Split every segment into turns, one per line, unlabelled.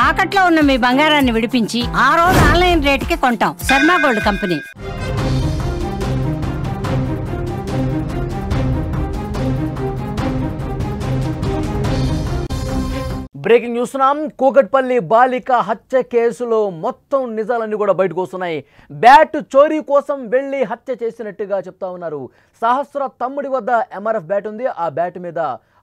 తాకట్లో ఉన్న మీ బంగారాన్ని విడిపించి ఆ రోజు ఆన్లైన్ రేటుకి కొంటాం. Sharma gold company.
Breaking news నాం కూకట్పల్లి బాలిక హత్య కేసులో మొత్తం నిజాలన్నీ కూడా బయటకు వస్తున్నాయి. బ్యాట్ చోరీ కోసం వెళ్లి హత్య చేసినట్టుగా చెప్తా ఉన్నారు. సహస్ర తమ్ముడి వద్ద ఎంఆర్ఎఫ్ బ్యాట్ ఉంది. ఆ బ్యాట్ మీద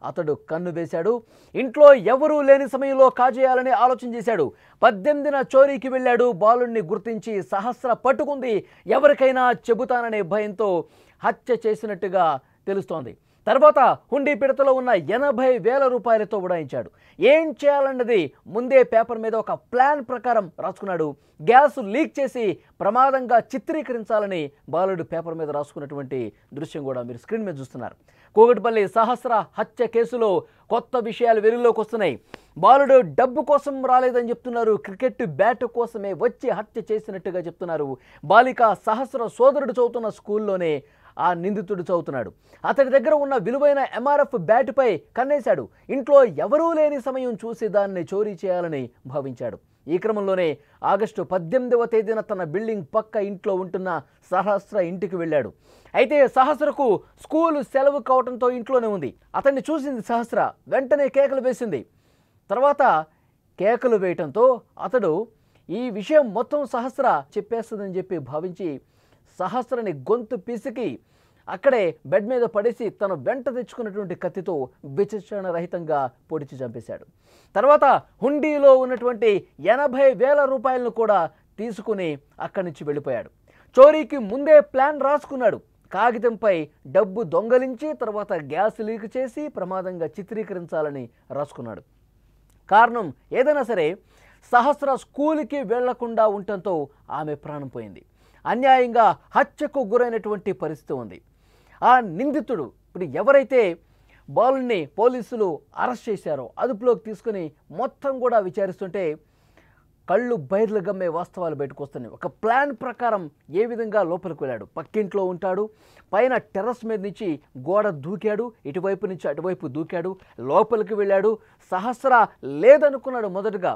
అతడు కన్ను వేశాడు. ఇంట్లో ఎవరూ లేని సమయంలో కాజేయాలని ఆలోచన చేశాడు. 18న చోరీకి వెళ్ళాడు. బాలుడిని గుర్తించి సహస్ర పట్టుకుంది. ఎవరికైనా చెబుతాననే భయంతో హత్య చేసినట్టుగా తెలుస్తోంది. తర్వాత హుండీ పిడతలో ఉన్న 80,000 రూపాయలతో ఉడాయించాడు. ఏం చేయాలన్నది ముందే పేపర్ మీద ఒక ప్లాన్ ప్రకారం రాసుకున్నాడు. గ్యాస్ లీక్ చేసి ప్రమాదంగా చిత్రీకరించాలని బాలుడు పేపర్ మీద రాసుకున్నటువంటి దృశ్యం కూడా మీరు స్క్రీన్ మీద చూస్తున్నారు. కూకట్పల్లి సహస్ర హత్య కేసులో కొత్త విషయాలు వెలుగులోకి వస్తున్నాయి. బాలుడు డబ్బు కోసం రాలేదని చెప్తున్నారు. క్రికెట్ బ్యాట్ కోసమే వచ్చి హత్య చేసినట్టుగా చెప్తున్నారు. బాలిక సహస్ర సోదరుడు చదువుతున్న స్కూల్లోనే ఆ నిందితుడు చదువుతున్నాడు. అతడి దగ్గర ఉన్న విలువైన ఎంఆర్ఎఫ్ బ్యాట్పై కన్నేశాడు. ఇంట్లో ఎవరూ లేని సమయం చూసి దాన్ని చోరీ చేయాలని భావించాడు. ఈ క్రమంలోనే ఆగస్టు 18వ తేదీన తన బిల్డింగ్ పక్క ఇంట్లో ఉంటున్న సహస్ర ఇంటికి వెళ్ళాడు. అయితే సహస్రకు స్కూలు సెలవు కావడంతో ఇంట్లోనే ఉంది. అతన్ని చూసింది సహస్ర. వెంటనే కేకలు వేసింది. తర్వాత కేకలు వేయటంతో అతడు ఈ విషయం మొత్తం సహస్ర చెప్పేస్తుందని చెప్పి భావించి సహస్రని గొంతు పిసికి అక్కడే బెడ్ మీద పడేసి తను వెంట తెచ్చుకున్నటువంటి కత్తితో విచక్షణ రహితంగా పొడిచి చంపేశాడు. తర్వాత హుండీలో ఉన్నటువంటి 80,000 రూపాయలను కూడా తీసుకుని అక్కడి నుంచి వెళ్ళిపోయాడు. చోరీకి ముందే ప్లాన్ రాసుకున్నాడు. కాగితంపై డబ్బు దొంగలించి తర్వాత గ్యాస్ లీక్ చేసి ప్రమాదంగా చిత్రీకరించాలని రాసుకున్నాడు. కారణం ఏదైనా సరే సహస్ర స్కూల్కి వెళ్లకుండా ఉండటంతో ఆమె ప్రాణం పోయింది. అన్యాయంగా హత్యకు గురైనటువంటి పరిస్థితి ఉంది. ఆ నిందితుడు ఇప్పుడు ఎవరైతే బాలుని పోలీసులు అరెస్ట్ చేశారో అదుపులోకి తీసుకుని మొత్తం కూడా విచారిస్తుంటే కళ్ళు బైర్లు గమ్మే వాస్తవాలు బయటకు వస్తున్నాయి. ఒక ప్లాన్ ప్రకారం ఏ విధంగా లోపలికి వెళ్ళాడు. పక్కింట్లో ఉంటాడు. పైన టెర్రస్ మీద నుంచి గోడ దూకాడు. ఇటువైపు నుంచి అటువైపు దూకాడు. లోపలికి వెళ్ళాడు. సహస్ర లేదనుకున్నాడు. మొదటగా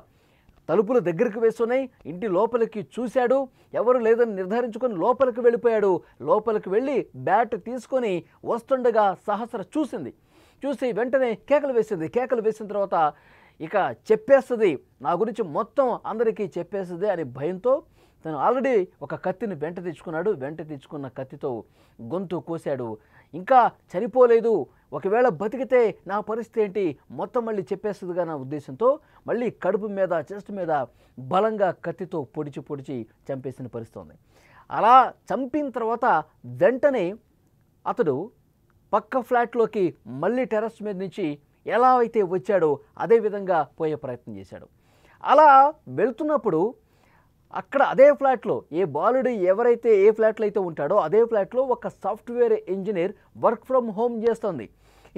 తలుపులు దగ్గరికి వేస్తున్నాయి. ఇంటి లోపలికి చూశాడు. ఎవరు లేదని నిర్ధారించుకొని లోపలికి వెళ్ళిపోయాడు. లోపలికి వెళ్ళి బ్యాట్ తీసుకొని వస్తుండగా సహస్ర చూసి వెంటనే కేకలు వేసింది. కేకలు వేసిన తర్వాత ఇక చెప్పేస్తుంది, నా గురించి మొత్తం అందరికీ చెప్పేస్తుంది అని భయంతో తను ఆల్రెడీ ఒక కత్తిని వెంట తెచ్చుకున్నాడు. వెంట తెచ్చుకున్న కత్తితో గొంతు కోశాడు. ఇంకా చనిపోలేదు, ఒకవేళ బతికితే నా పరిస్థితి ఏంటి, మొత్తం మళ్ళీ చెప్పేస్తుందిగా నా ఉద్దేశంతో మళ్ళీ కడుపు మీద చెస్ట్ మీద బలంగా కత్తితో పొడిచి చంపేసిన పరిస్థితి ఉంది. అలా చంపిన తర్వాత వెంటనే అతడు పక్క ఫ్లాట్లోకి మళ్ళీ టెర్రస్ మీద నుంచి ఎలా అయితే వచ్చాడో అదే విధంగా పోయే ప్రయత్నం చేశాడు. అలా వెళ్తున్నప్పుడు అక్కడ అదే ఫ్లాట్లో ఏ బాలుడు ఎవరైతే ఏ ఫ్లాట్లో అయితే ఉంటాడో అదే ఫ్లాట్లో ఒక software engineer work from home చేస్తుంది.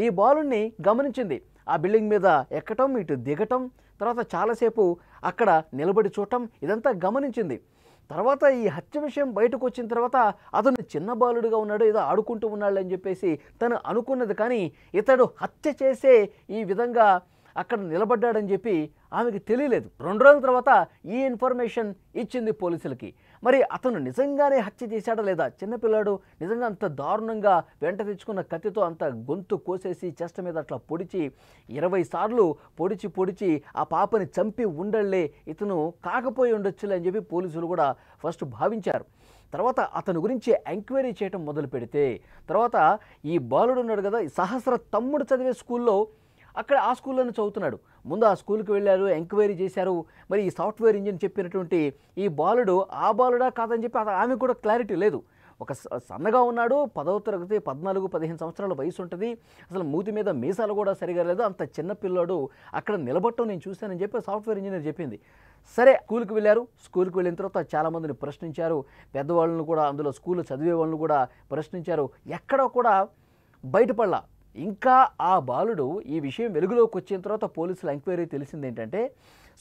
ఈ బాలుడిని గమనించింది. ఆ బిల్డింగ్ మీద ఎక్కటం, ఇటు దిగటం, తర్వాత చాలాసేపు అక్కడ నిలబడి చూడటం, ఇదంతా గమనించింది. తర్వాత ఈ హత్య విషయం బయటకు వచ్చిన తర్వాత అతను చిన్న బాలుడుగా ఉన్నాడు, ఏదో ఆడుకుంటూ ఉన్నాడు అని చెప్పేసి తను అనుకున్నది. కానీ ఇతడు హత్య చేసే ఈ విధంగా అక్కడ నిలబడ్డాడని చెప్పి ఆమెకి తెలియలేదు. 2 రోజుల తర్వాత ఈ ఇన్ఫర్మేషన్ ఇచ్చింది పోలీసులకి. మరి అతను నిజంగానే హత్య చేశాడా లేదా? చిన్నపిల్లాడు నిజంగా అంత దారుణంగా వెంట తెచ్చుకున్న కత్తితో అంత గొంతు కోసేసి చెస్ట్ మీద అట్లా పొడిచి 20 సార్లు పొడిచి ఆ పాపని చంపి ఉండళ్లే, ఇతను కాకపోయి ఉండొచ్చులే అని చెప్పి పోలీసులు కూడా ఫస్ట్ భావించారు. తర్వాత అతని గురించి ఎంక్వైరీ చేయటం మొదలు పెడితే తర్వాత ఈ బాలుడు ఉన్నాడు కదా, సహస్ర తమ్ముడు చదివే స్కూల్లో అక్కడ ఆ స్కూల్లోనే చదువుతున్నాడు. ముందు ఆ స్కూల్కి వెళ్ళారు, ఎంక్వైరీ చేశారు. మరి ఈ సాఫ్ట్వేర్ ఇంజిన్ చెప్పినటువంటి ఈ బాలుడు ఆ బాలుడా కాదని చెప్పి ఆమె కూడా క్లారిటీ లేదు. ఒక సన్నగా ఉన్నాడు, 10వ తరగతి, 14-15 సంవత్సరాల వయసు ఉంటుంది. అసలు మూతి మీద మీసాలు కూడా సరిగా లేదు. అంత చిన్న పిల్లాడు అక్కడ నిలబట్టం నేను చూశానని చెప్పి సాఫ్ట్వేర్ ఇంజనీర్ చెప్పింది. సరే స్కూల్కి వెళ్ళారు. స్కూల్కి వెళ్ళిన తర్వాత చాలామందిని ప్రశ్నించారు. పెద్దవాళ్ళను కూడా, అందులో స్కూల్ చదివే వాళ్ళను కూడా ప్రశ్నించారు. ఎక్కడ కూడా బయటపడలా. ఇంకా ఆ బాలుడు ఈ విషయం వెలుగులోకి వచ్చిన తర్వాత పోలీసుల ఎంక్వైరీ తెలిసింది ఏంటంటే,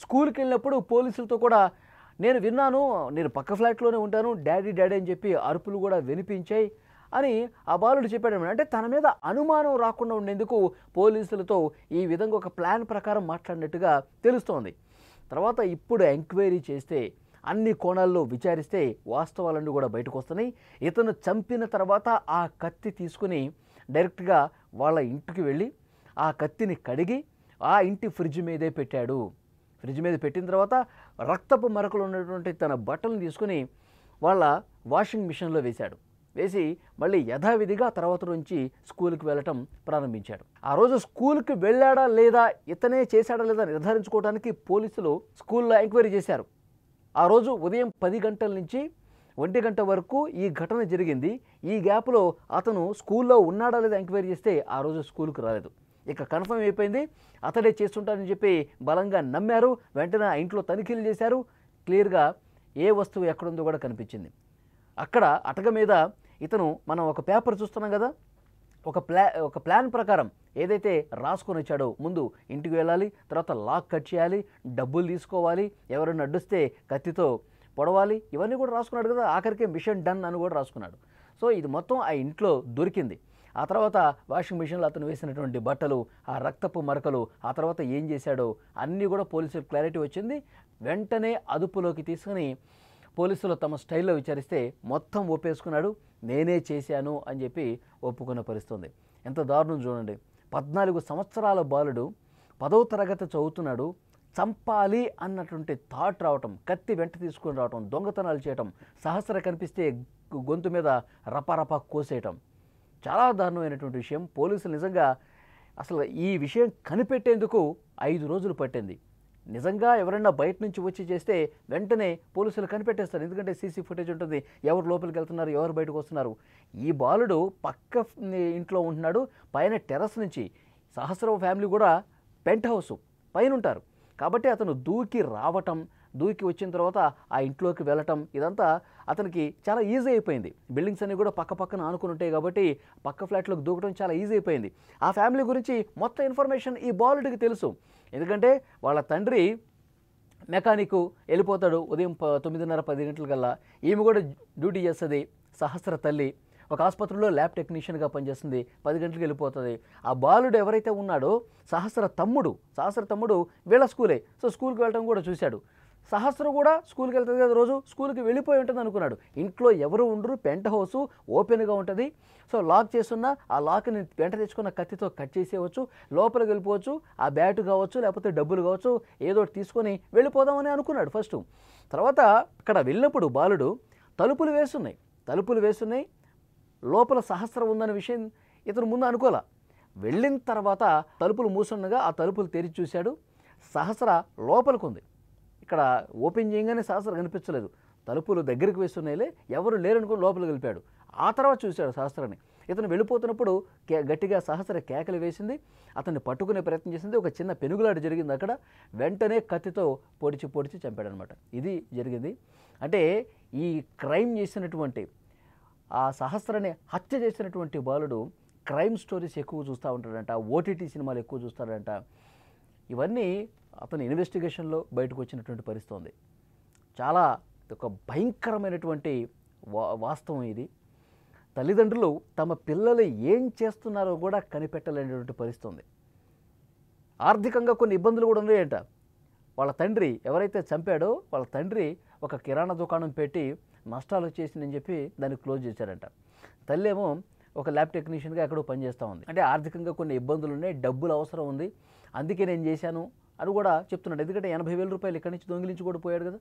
స్కూల్కి వెళ్ళినప్పుడు పోలీసులతో కూడా నేను విన్నాను, నేను పక్క ఫ్లాట్లోనే ఉంటాను, డాడీ అని చెప్పి అరుపులు కూడా వినిపించాయి అని ఆ బాలుడు చెప్పాడు. అంటే తన మీద అనుమానం రాకుండా ఉండేందుకు పోలీసులతో ఈ విధంగా ఒక ప్లాన్ ప్రకారం మాట్లాడినట్టుగా తెలుస్తోంది. తర్వాత ఇప్పుడు ఎంక్వైరీ చేస్తే అన్ని కోణాల్లో విచారిస్తే వాస్తవాలన్నీ కూడా బయటకు వస్తున్నాయి. ఇతను చంపిన తర్వాత ఆ కత్తి తీసుకుని డైరెక్ట్గా వాళ్ళ ఇంటికి వెళ్ళి ఆ కత్తిని కడిగి ఆ ఇంటి ఫ్రిడ్జ్ మీదే పెట్టాడు. ఫ్రిడ్జ్ మీద పెట్టిన తర్వాత రక్తపు మరకలు ఉన్నటువంటి తన బట్టలను తీసుకుని వాళ్ళ వాషింగ్ మిషన్లో వేశాడు. వేసి మళ్ళీ యథావిధిగా తర్వాత నుంచి స్కూల్కి వెళ్ళటం ప్రారంభించాడు. ఆ రోజు స్కూల్కి వెళ్ళాడా లేదా, ఇతనే చేశాడా లేదా నిర్ధారించుకోవడానికి పోలీసులు స్కూల్లో ఎంక్వైరీ చేశారు. ఆ రోజు ఉదయం 10 గంటల నుంచి 1 గంట వరకు ఈ ఘటన జరిగింది. ఈ గ్యాప్లో అతను స్కూల్లో ఉన్నాడా లేదా ఎంక్వైరీ చేస్తే ఆ రోజు స్కూల్కి రాలేదు. ఇక కన్ఫర్మ్ అయిపోయింది, అతడే చేస్తుంటాడని చెప్పి బలంగా నమ్మారు. వెంటనే ఆ ఇంట్లో తనిఖీలు చేశారు. క్లియర్గా ఏ వస్తువు ఎక్కడుందో కూడా కనిపించింది. అక్కడ అటక మీద ఇతను, మనం ఒక పేపర్ చూస్తున్నాం కదా, ఒక ప్లాన్ ప్రకారం ఏదైతే రాసుకొని వచ్చాడో, ముందు ఇంటికి వెళ్ళాలి, తర్వాత లాక్ కట్ చేయాలి, డబ్బులు తీసుకోవాలి, ఎవరైనా అడ్డుస్తే కత్తితో పొడవాలి, ఇవన్నీ కూడా రాసుకున్నాడు కదా. ఆఖరికి మిషన్ డన్ అని కూడా రాసుకున్నాడు. సో ఇది మొత్తం ఆ ఇంట్లో దొరికింది. ఆ తర్వాత వాషింగ్ మిషన్లో అతను వేసినటువంటి బట్టలు, ఆ రక్తపు మరకలు, ఆ తర్వాత ఏం చేశాడో అన్నీ కూడా పోలీసులకు క్లారిటీ వచ్చింది. వెంటనే అదుపులోకి తీసుకుని పోలీసులు తమ స్టైల్లో విచారిస్తే మొత్తం ఒప్పేసుకున్నాడు. నేనే చేశాను అని చెప్పి ఒప్పుకున్న పరిస్థితుంది. ఎంత దారుణం చూడండి. 14 సంవత్సరాల బాలుడు 10వ తరగతి చదువుతున్నాడు. చంపాలి అన్నటువంటి థాట్ రావటం, కత్తి వెంట తీసుకొని రావటం, దొంగతనాలు చేయటం, సహస్ర కనిపిస్తే గొంతు మీద రపారపా కోసేయటం, చాలా దారుణమైనటువంటి విషయం. పోలీసులు నిజంగా అసలు ఈ విషయం కనిపెట్టేందుకు 5 రోజులు పట్టింది. నిజంగా ఎవరైనా బయట నుంచి వచ్చి చేస్తే వెంటనే పోలీసులు కనిపెట్టేస్తారు. ఎందుకంటే సీసీ ఫుటేజ్ ఉంటుంది, ఎవరు లోపలికి వెళ్తున్నారు, ఎవరు బయటకు వస్తున్నారు. ఈ బాలుడు పక్క ఇంట్లో ఉంటున్నాడు, పైన టెర్రస్ నుంచి సహస్ర ఫ్యామిలీ కూడా పెంట్ హౌస్ పైన ఉంటారు. కాబట్టి అతను దూకి రావటం, దూకి వచ్చిన తర్వాత ఆ ఇంట్లోకి వెళ్ళటం, ఇదంతా అతనికి చాలా ఈజీ అయిపోయింది. బిల్డింగ్స్ అన్నీ కూడా పక్క పక్కన ఆనుకుని ఉంటాయి కాబట్టి పక్క ఫ్లాట్లోకి దూకడం చాలా ఈజీ అయిపోయింది. ఆ ఫ్యామిలీ గురించి మొత్తం ఇన్ఫర్మేషన్ ఈ బాలుడికి తెలుసు. ఎందుకంటే వాళ్ళ తండ్రి మెకానిక్, వెళ్ళిపోతాడు ఉదయం 9:30-10 గంటలకల్లా. ఈమె కూడా డ్యూటీ చేస్తుంది. సహస్ర తల్లి ఒక ఆసుపత్రిలో ల్యాబ్ టెక్నీషియన్గా పనిచేస్తుంది, 10 గంటలకు వెళ్ళిపోతుంది. ఆ బాలుడు ఎవరైతే ఉన్నాడో సహస్ర తమ్ముడు వీళ్ళ స్కూలే. సో స్కూల్కి వెళ్ళడం కూడా చూశాడు. సహస్ర కూడా స్కూల్కి వెళ్తుంది కదా, రోజు స్కూల్కి వెళ్ళిపోయి ఉంటుంది అనుకున్నాడు. ఇంట్లో ఎవరు ఉండరు, పెంట్ హౌస్ ఓపెన్గా ఉంటుంది. సో లాక్ చేస్తున్న ఆ లాక్ని వెంట తెచ్చుకున్న కత్తితో కట్ చేసేయవచ్చు, లోపలికి వెళ్ళిపోవచ్చు. ఆ బ్యాటు కావచ్చు, లేకపోతే డబ్బులు కావచ్చు, ఏదో తీసుకొని వెళ్ళిపోదామని అనుకున్నాడు ఫస్ట్. తర్వాత అక్కడ వెళ్ళినప్పుడు బాలుడు తలుపులు వేస్తున్నాయి, లోపల సహస్ర ఉందనే విషయం ఇతను ముందు అనుకోలే. వెళ్ళిన తర్వాత తలుపులు మూసుండగా ఆ తలుపులు తెరిచి చూశాడు. సహస్ర లోపలికి ఉంది. ఇక్కడ ఓపెన్ చేయగానే సహస్ర కనిపించలేదు. తలుపులు దగ్గరికి వేస్తున్నాయిలే, ఎవరు లేరనుకుని లోపలికి వెళ్ళిపోయాడు. ఆ తర్వాత చూశాడు సహస్రని. ఇతను వెళ్ళిపోతున్నప్పుడు గట్టిగా సహస్ర కేకలు వేసింది, అతన్ని పట్టుకునే ప్రయత్నం చేసింది. ఒక చిన్న పెనుగులాట జరిగింది అక్కడ. వెంటనే కత్తితో పొడిచి చంపాడనమాట. ఇది జరిగింది. అంటే ఈ క్రైమ్ చేసినటువంటి, ఆ సహస్రని హత్య చేసినటువంటి బాలుడు క్రైమ్ స్టోరీస్ ఎక్కువ చూస్తూ ఉంటాడంట, ఓటీటీ సినిమాలు ఎక్కువ చూస్తాడంట. ఇవన్నీ అతని ఇన్వెస్టిగేషన్లో బయటకు వచ్చినటువంటి పరిస్థితి ఉంది. చాలా ఒక భయంకరమైనటువంటి వాస్తవం ఇది. తల్లిదండ్రులు తమ పిల్లలు ఏం చేస్తున్నారో కూడా కనిపెట్టలేనటువంటి పరిస్థితి ఉంది. ఆర్థికంగా కొన్ని ఇబ్బందులు కూడా ఉన్నాయంట. వాళ్ళ తండ్రి ఎవరైతే చంపాడో వాళ్ళ తండ్రి ఒక కిరాణా దుకాణం పెట్టి నష్టాలు వచ్చేసిందని చెప్పి దాన్ని క్లోజ్ చేశారంట. తల్లి ఏమో ఒక ల్యాబ్ టెక్నీషియన్గా ఎక్కడో పనిచేస్తూ ఉంది. అంటే ఆర్థికంగా కొన్ని ఇబ్బందులు ఉన్నాయి, డబ్బులు అవసరం ఉంది, అందుకే నేను చేశాను అని కూడా చెప్తున్నాడు. ఎందుకంటే 80,000 రూపాయలు ఇక్కడి నుంచి దొంగిలించి కూడా పోయాడు కదా.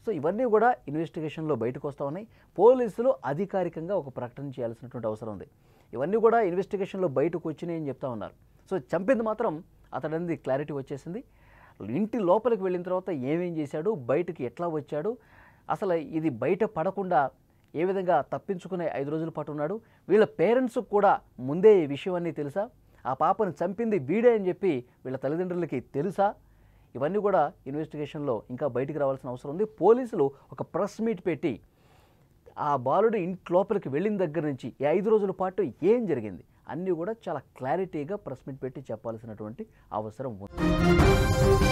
సో ఇవన్నీ కూడా ఇన్వెస్టిగేషన్లో బయటకు వస్తూ ఉన్నాయి. పోలీసులు అధికారికంగా ఒక ప్రకటన చేయాల్సినటువంటి అవసరం ఉంది. ఇవన్నీ కూడా ఇన్వెస్టిగేషన్లో బయటకు వచ్చినాయి అని చెప్తా ఉన్నారు. సో చంపింది మాత్రం అతడిది క్లారిటీ వచ్చేసింది. ఇంటి లోపలికి వెళ్ళిన తర్వాత ఏమేం చేశాడు, బయటకు ఎట్లా వచ్చాడు, అసలు ఇది బయట పడకుండా ఏ విధంగా తప్పించుకునే 5 రోజుల పాటు ఉన్నాడు. వీళ్ళ పేరెంట్స్కి కూడా ముందే ఈ విషయం అన్నీ తెలుసా, ఆ పాపను చంపింది వీడే అని చెప్పి వీళ్ళ తల్లిదండ్రులకి తెలుసా, ఇవన్నీ కూడా ఇన్వెస్టిగేషన్లో ఇంకా బయటికి రావాల్సిన అవసరం ఉంది. పోలీసులు ఒక ప్రెస్ మీట్ పెట్టి ఆ బాలుడు ఇంటి లోపలికి వెళ్ళిన దగ్గర నుంచి ఈ 5 రోజుల పాటు ఏం జరిగింది అన్నీ కూడా చాలా క్లారిటీగా ప్రెస్ మీట్ పెట్టి చెప్పాల్సినటువంటి అవసరం ఉంది.